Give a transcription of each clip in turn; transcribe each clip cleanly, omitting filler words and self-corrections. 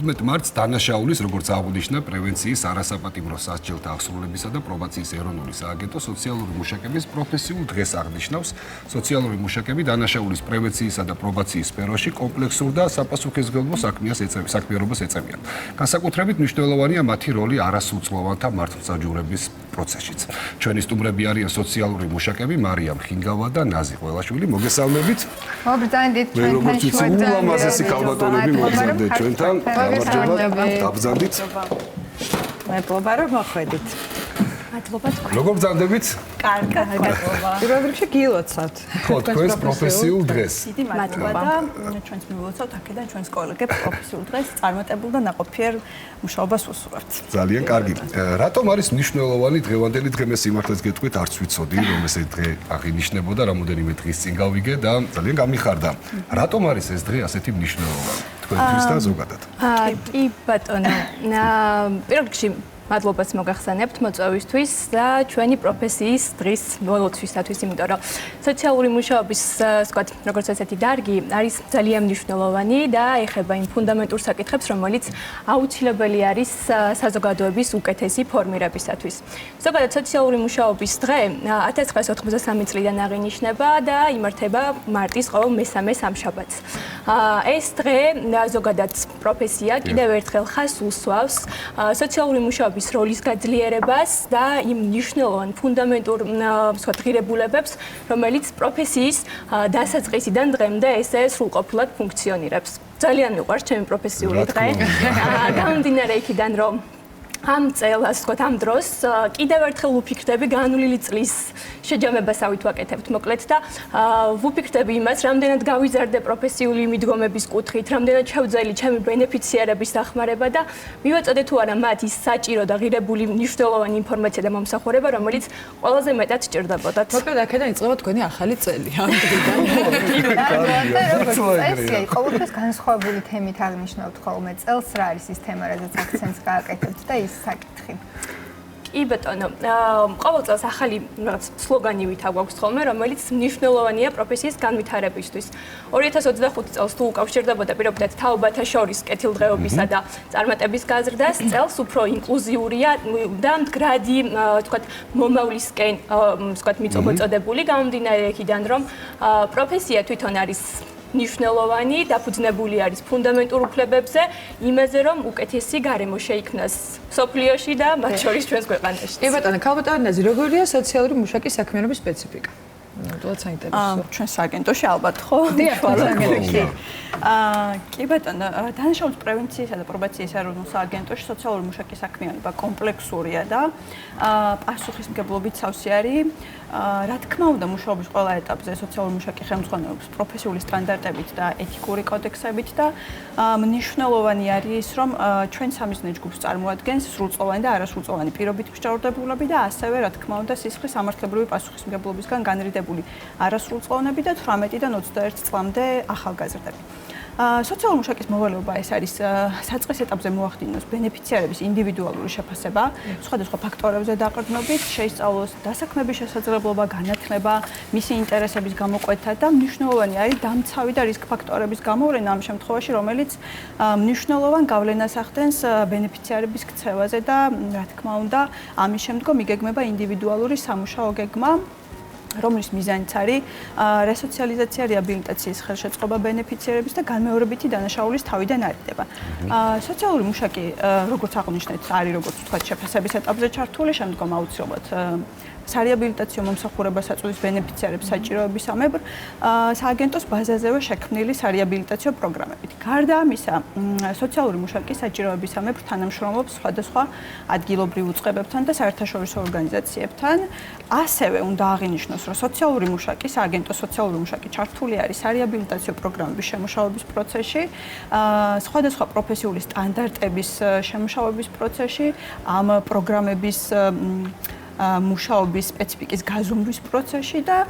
მარტს დანაშაულის, როგორც აღნიშნა, პრევენციის, არასაპატიმრო სასჯელთა აღსრულებისა და პრობაციის ეროვნული სააგენტო სოციალური მუშაკების პროფესიულ დღეს აღნიშნავს. სოციალური მუშაკები დანაშაულის პრევენციისა და პრობაციის სფეროში კომპლექსურ და საპასუხისმგებლო საქმიანობას ეწევიან. განსაკუთრებით მნიშვნელოვანია მათი როლი არასრულწლოვანთა მართლმსაჯულების პროცესშიც. ჩვენი სტუმრები არიან სოციალური მუშაკები მარიამ ხინგავა და ნაზი ყველაშვილი. მოგესალმებით. მოგბრძანდით ჩვენთან. ულამაზესი ქალბატონები მოგზაურობთ ჩვენთან. დაბრძანდით. მადლობა რომ მოხვედით. მადლობა თქვენ. როგორ ბრძანდებით? კარგად, მადლობა. პირველ რიგში გილოცავთ. ხო, თქვენს პროფესიულ დღეს. დიდი მადლობა და ჩვენს მივულოცავთ აქედან ჩვენს კოლეგებს პროფესიულ დღეს წარმატებულ და ნაყოფიერ მუშაობას უსურვებთ. ძალიან კარგი. რატომ არის მნიშვნელოვანი დღევანდელი დღე? მე სიმართლეს გეტყვით, არც ვიცოდი, რომ ესე დღე აღინიშნებოდა, რამოდენიმე დღის წინ გავიგე და ძალიან გამიხარდა. რატომ არის ეს დღე ასეთი მნიშვნელოვანი თქვენთვის და ზოგადად? კი ბატონო. პირველ რიგში მადლობას მოგახსენებთ მოწვევისთვის და ჩვენი პროფესიის დღის ბოლოთვისათვის, იმიტომ რომ სოციალური მუშაობის, ვთქვათ, როგორც ესეთი დარგი არის ძალიან მნიშვნელოვანი და ეხება იმ ფუნდამენტურ საკითხებს, რომელიც აუცილებელი არის საზოგადოების უკეთესი ფორმირებისათვის. ზოგადად სოციალური მუშაობის დღე 1993 წლიდან აღინიშნება და იმართება მარტის ყოველ მესამე სამშაბათს. ეს დღე ზოგადად პროფესია კიდევ ერთხელ ხაზს უსვავს სოციალური მუშაობის როლის გაძლიერებას და იმ მნიშვნელოვან ფუნდამენტურ ღირებულებებს, რომელიც პროფესიის დასაწყისიდან დღემდე ესე სრულყოფილად ფუნქციონირებს. ძალიან მიყვარს ჩემი პროფესიული დღე. გამომდინარე იქიდან, რომ ამ წელს, ვთქვათ, ამ დროს კიდევ ერთხელ ვუფიქრდები განვლილი წლის შეჯამებასავით ვაკეთებთ მოკლედ და ვუფიქრდები იმას, რამდენად გავიზარდე პროფესიული მიდგომების კუთხით, რამდენად ჩავძელი ჩემი ბენეფიციარების დახმარება და მივაწოდე თუ არა მათ ის საჭირო და ღირებული მნიშვნელოვანი ინფორმაცია და მომსახურება, რომელიც ყველაზე მეტად სჭირდებოდათ. მოკლედ აქედან იწყება თქვენი ახალი წელი ამ დღიდან. წესია, ყოველთვის განსხვავებული თემით აღნიშნავთ ხოლმე წელს, რა არის ის თემა, რაზეც აქცენტს გააკეთებთ და საკითხი. კი ბატონო, ყოველ წელს ახალი რაღაც სლოგანივით აგვაქვს ხოლმე, რომელიც მნიშვნელოვანია პროფესიის განვითარებისთვის. 2025 წელს თუ უკავშირდებოდა პირობითად თაობათა შორის კეთილდღეობისა და წარმატების გაზრდას, წელს უფრო ინკლუზიურია და მდგრადი, ვთქვათ, მომავლისკენ, ვთქვათ, მიწოწოდებული, გამომდინარე იქიდან, რომ პროფესია თვითონ არის მნიშვნელოვანი, დაფუძნებული არის ფუნდამენტურ უფლებებზე, იმაზე, რომ უკეთესი გარემო შეიქმნას სოფლიოში და მათ შორის ჩვენს ქვეყანაში. კი ბატონო, ქალბატონი ნაზი, როგორია სოციალური მუშაკის საქმიანობის სპეციფიკა? ნუ საინტერესო. ჩვენს აგენტოში ალბათ ხო? კი ბატონო, დანაშაულის პრევენციისა და პრობაციის ეროვნულ სააგენტოში სოციალური მუშაკის საქმიანობა კომპლექსურია და პასუხისმგებლობით სავსე არის. რა თქმა უნდა, მუშაობის ყველა ეტაპზე სოციალური მუშაკი ხელმძღვანელობს პროფესიული სტანდარტებით და ეთიკური კოდექსებით და მნიშვნელოვანი არის, რომ ჩვენ სამიზნე ჯგუფს წარმოადგენს სრულწლოვანი და არასრულწლოვანი პირობითი მსჯავრდებულები და ასევე, რა თქმა უნდა, სისხლის სამართლებრივი პასუხისმგებლობისგან განრიდებული არასრულწლოვნები და 18-დან 21 წლამდე ახალგაზრდები. სოციალური მუშაკის მოვალეობა ეს არის საწყის ეტაპზე მოახდინოს ბენეფიციარების ინდივიდუალური შეფასება, სხვადასხვა ფაქტორებზე დაყრდნობით, შეისწავლოს დასაქმების შესაძლებლობა, განათლება, მისი ინტერესების გამოკვეთა და მნიშვნელოვანი არის დამცავი და რისკ ფაქტორების გამოვლენა ამ შემთხვევაში, რომელიც მნიშვნელოვან გავლენას ახდენს ბენეფიციარების ქცევაზე და, რა თქმა უნდა, ამის შემდგომ იგეგმება ინდივიდუალური სამუშაო გეგმა, რომლის მიზანიც არის რესოციალიზაცია, რეაბილიტაციის ხელშეწყობა ბენეფიციარების და განმეორებითი დანაშაულის თავიდან არიდება. სოციალური მუშაკი, როგორც აღნიშნეთ, არის როგორც ვთქვათ, შეფასების ეტაპზე ჩართული, შემდგომ აუცილებლად სარეაბილიტაციო მომსახურებას აწვდის ბენეფიციარებს საჭიროებისამებრ სააგენტოს ბაზაზევე შექმნილი სარეაბილიტაციო პროგრამებით. გარდა ამისა, სოციალური მუშაკი საჭიროებისამებრ თანამშრომლობს სხვადასხვა ადგილობრივ უწყებებთან და საერთაშორისო ორგანიზაციებთან. ასევე უნდა აღინიშნოს, რომ სოციალური მუშაკი, სააგენტოს სოციალური მუშაკი ჩართული არის სარეაბილიტაციო პროგრამების შემუშავების პროცესში, სხვადასხვა პროფესიული სტანდარტების შემუშავების პროცესში, ამ პროგრამების მუშაობის სპეციფიკის გაზომვის პროცესში და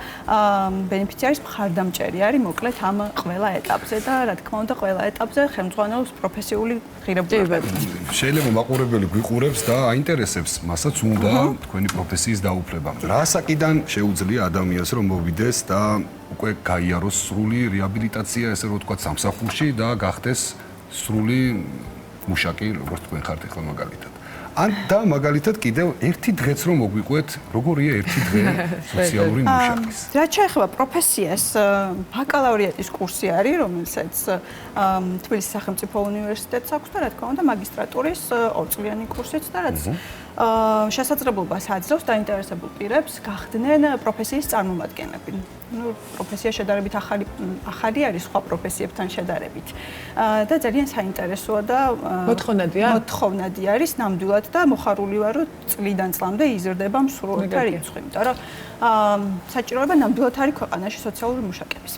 ბენეფიციარის მხარდამჭერი არის მოკლედ ამ ყველა ეტაპზე და რა თქმა უნდა ყველა ეტაპზე ხელმძღვანელობს პროფესიული ღირებულებები. შეიძლება მაყურებელი გვიყურებს და აინტერესებს, მასაც უნდა თქვენი პროფესიის დაუფლება. რა საკიდან შეუძლია ადამიანს რომ მოვიდეს და უკვე გაიაროს სრული რეაბილიტაცია, ესე რომ ვთქვათ, სამსახურში და გახდეს სრული მუშაკი, როგორც თქვენ ხართ ახლა მაგალითად. ან და მაგალითად კიდევ ერთი დღეც რომ მოგვიყვეთ, როგორია ერთი დღე სოციალური მუშაკის. რაც შეეხება პროფესიას, ბაკალავრიატის კურსი არის, რომელსაც თბილისის სახელმწიფო უნივერსიტეტს აქვს და რა თქმა უნდა მაგისტრატურის 2 წლიანი კურსიც და რაც შესაძლებლობას აძლევს დაინტერესებულ პირებს გახდნენ პროფესიის წარმომადგენლები. Ну, პროფესია შედარებით ახალი არის სხვა პროფესიებთან შედარებით. და ძალიან საინტერესოა და მოთხოვნადი არის ნამდვილად და მოხარული ვარ, რომ წლიდან წლამდე იზრდება მსურველთა რიცხვი, იმიტომ რომ საჭიროება ნამდვილად არის ქვეყანაში სოციალური მუშაკების.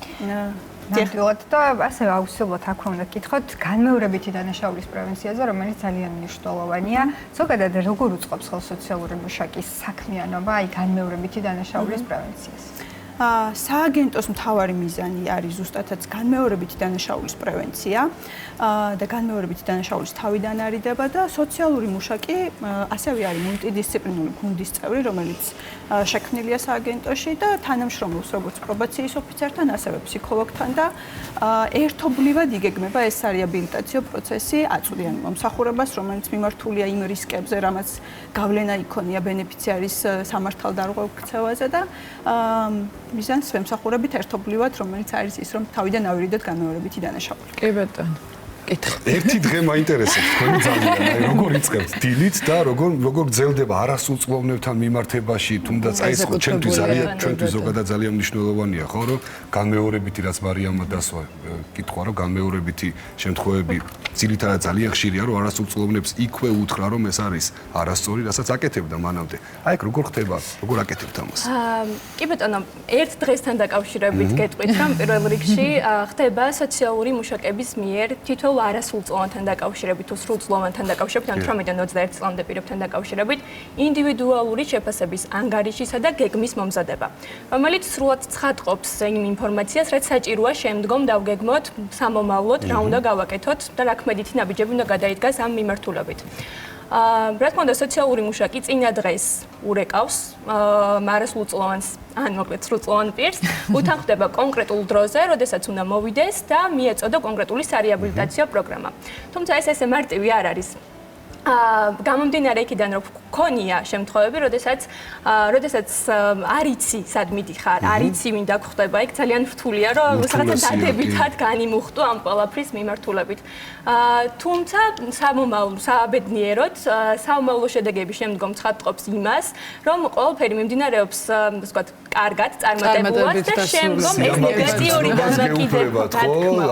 ნამდვილად და ასევე აუცილებლად აქ უნდა გკითხოთ განმეორებითი დანაშაულის პრევენციაზე, რომელიც ძალიან მნიშვნელოვანია. ზოგადად როგორ უწყობს ხელს სოციალური მუშაკის საქმიანობა აი განმეორებითი დანაშაულის პრევენციას? სააგენტოს მთავარი მიზანი არის ზუსტადაც განმეორებითი დანაშაულის პრევენცია და განმეორებითი დანაშაულის თავიდან არიდება და სოციალური მუშაკი ასევე არის მულტიდისციპლინური გუნდის წევრი, რომელიც შექმნილია სააგენტოში და თანამშრომლობს როგორც პრობაციის ოფიცერთან, ასევე ფსიქოლოგთან და ერთობლივად იგეგმება ეს რეაბილიტაციო პროცესი აწვდიანი მომსახურებას, რომელიც მიმართულია იმ რისკებზე, რამაც გავლენა იქონია ბენეფიციარის სამართალდარღვევ ქცევაზე და მიზანს ვემსახურებით ერთობლივად, რომელიც არის ის, რომ თავიდან ავირიდოთ განმეორებითი დანაშაული. კი ბატონო. ერთი დღე მაინტერესებს თქვენი ძალიან, აი როგორ იწყებთ დილით და როგორ გრძელდება არასრულწლოვნებთან მიმართებაში, თუნდაც აი ეს ჩვენთვის ზოგადად ძალიან მნიშვნელოვანია, ხო, რომ განმეორებითი რაც მარიამმა დასვა, კითხვა, რომ განმეორებითი შემთხვევები ძირითადად ძალიან ხშირია, რომ არასრულწლოვნებს იქვე უთხრა, რომ ეს არის არასწორი, რასაც აკეთებდა მანამდე. აი ეგ როგორ ხდება, როგორ აკეთებთ ამას? კი ბატონო, ერთ დღესთან დაკავშირებით გეტყვით, რომ პირველ რიგში ხდება სოციალური მუშაკების მიერ თითოეულ არასრულწლოვანთან დაკავშირებით თუ სრულწლოვანთან დაკავშირებით, ან 18-დან 21 წლამდე პირებთან დაკავშირებით ინდივიდუალური შეფასების ანგარიშისა და გეგმის მომზადება, რომელიც სრულად ცხადყოფს იმ ინფორმაციას, რაც საჭიროა შემდგომ დავგეგმოთ სამომავლოდ, რა უნდა გავაკეთოთ და რა ქმედითი ნაბიჯები უნდა გადაიდგას ამ მიმართულებით. რა თქმა უნდა, სოციალური მუშაკი წინა დღეს ურეკავს არასრულწლოვანს, ან მოკლედ სრულწლოვან პირს, უთანხმდება კონკრეტულ დროზე, როდესაც უნდა მოვიდეს და მიეწოდო კონკრეტული სარეაბილიტაციო პროგრამა. თუმცა ეს ესე მარტივი არ არის. გამომდინარე იქიდან, რომ ქონია შემთხვევები, როდესაც არ იცი სად მიდიხარ, არ იცი ვინ დაგხვდება, იქ ძალიან რთულია, რომ რაღაცა დადებითად განიმუხტო ამ ყველაფრის მიმართულებით. თუმცა სააბედნიეროდ საომავლო შედეგების შემდგომ ცხადყოფს იმას, რომ ყველაფერი მიმდინარეობს, ასე ვთქვათ, კარგად, წარმატებულად და შემდგომ ეს ნეგატიური განმარტება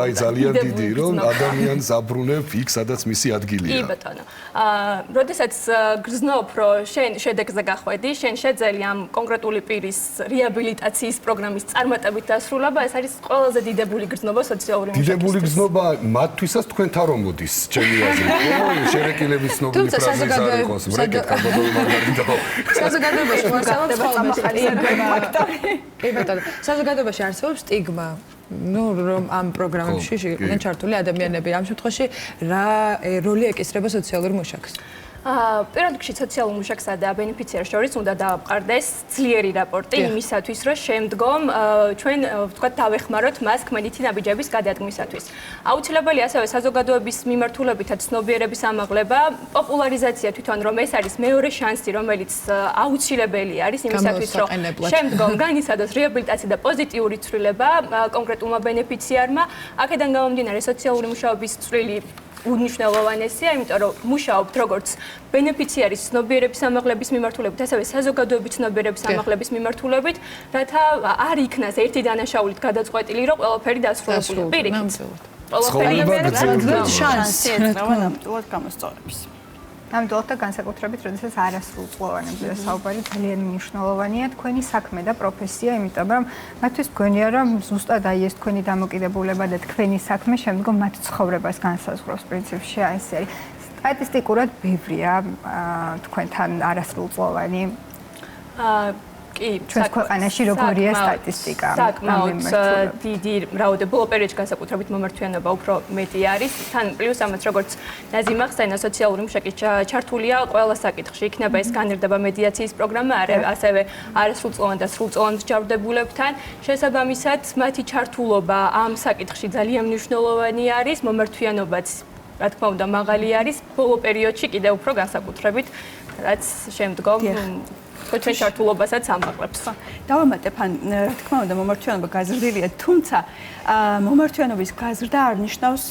აი ძალიან დიდი, რომ ადამიანს აბრუნებ იქ, სადაც მისი ადგილია. კი ბატონო. როდესაც გრძნობ, რომ შენ შედეგზე გახვედი, შენ შეძელი ამ კონკრეტული პირის რეაბილიტაციის პროგრამის წარმატებით დასრულება, ეს არის ყველაზე დიდებული გრძნობა სოციალური მუშაკისთვის. დიდებული გრძნობა მათთვისაც თქვენთან რომ მოდის, ჩემი აზრით. შერეკილების ცნობილი ფრაზა არის ყოს, ბრეკეთ კაბადორი მარგარიტა. საზოგადოებაში საზოგადოებაში არსებობს სტიგმა. Ну, რომ ამ პროგრამებში შეიყვნენ ჩართული ადამიანები. ამ შემთხვევაში რა როლი ეკისრება სოციალურ მუშაკს? პირველ რიგში სოციალურ მუშაკსა და ბენეფიციარს შორის უნდა დააყარდეს ძლიერი რაპორტი იმისათვის, რომ შემდგომ ჩვენ ვთქვათ დავეხმაროთ მას ქმედითი ნაბიჯების გადადგმისათვის. აუცილებელია ასევე საზოგადოების მიმართულებითაც ცნობიერების ამაღლება, პოპულარიზაცია თვითონ, რომ ეს არის მეორე შანსი, რომელიც აუცილებელი არის იმისათვის, რომ შემდგომ განიცადოს რეაბილიტაცია და პოზიტიური ცვლილება კონკრეტულმა ბენეფიციარმა. აქედან გამომდინარე სოციალური მუშაობის წვლილი უნიშნელოვანესია, იმიტომ რომ მუშაობთ როგორც ბენეფიციარის ცნობიერების ამაღლების მიმართულებით, ასევე საზოგადოების ცნობიერების ამაღლების მიმართულებით, რათა არ იქნას ერთი დანაშაულით გადაწყვეტილი, რომ ყველაფერი დასრულებულია. პირიქით. ყველაფერი შანსი ეწევა ნამდვილად გამოსწორების. ნამდვილად და განსაკუთრებით, როდესაც არასრულწლოვანებზე საუბარი ძალიან მნიშვნელოვანია თქვენი საქმე და პროფესია, იმიტომ რომ მათთვის მგონია, რომ ზუსტად აი ეს თქვენი დამოკიდებულება და თქვენი საქმე შემდგომ მათ ცხოვრებას განსაზღვრავს პრინციპში, აი ეს არის. სტატისტიკურად ბევრია თქვენთან არასრულწლოვანი. კი, ჩვენს ქვეყანაში როგორია სტატისტიკა? საკმაოდ დიდი რაოდენობა ოპერეჯ განსაკუთრებით მომართვიანობა უფრო მეტი არის. თან პლუს ამას როგორც ნაზიმ ახსენა, სოციალური მუშაკი ჩართულია ყველა საკითხში. იქნება ეს განერდება მედიაციის პროგრამა, ასევე არასრულწლოვან და სრულწლოვან მსჯავრდებულებთან. შესაბამისად, მათი ჩართულობა ამ საკითხში ძალიან მნიშვნელოვანი არის, მომართვიანობაც რა თქმა უნდა, მაღალი არის ბოლო პერიოდში კიდევ უფრო განსაკუთრებით, რაც შემდგომ ჩვენ ჩართულობასაც ამაყრებს. დავამატებ, რა თქმა უნდა, მომართვიანობა გაზრდილია, თუმცა მომართვიანობის გაზრდა არ ნიშნავს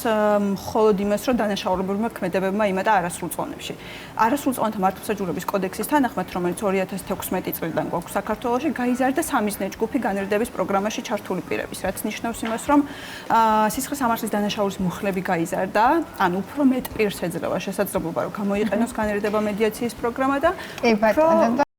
მხოლოდ იმას, რომ დანაშაულებებმა ქმედებებმა იმატა არასრულ წონებში. არასრულ წონთა მართლმსაჯულების კოდექსის თანახმად, რომელიც 2016 წლიდან გვაქვს საქართველოში, გაიზარდა სამიზნე ჯგუფი განრიდების პროგრამაში ჩართული პირების, რაც ნიშნავს იმას, რომ სისხლის სამართლის დანაშაულის მუხლები გაიზარდა, ანუ უფრო მეტ პირს ეძლევა შესაძლებლობა, რომ გამოიყენოს განრიდება მედიაციის პროგრამა და კი ბატონო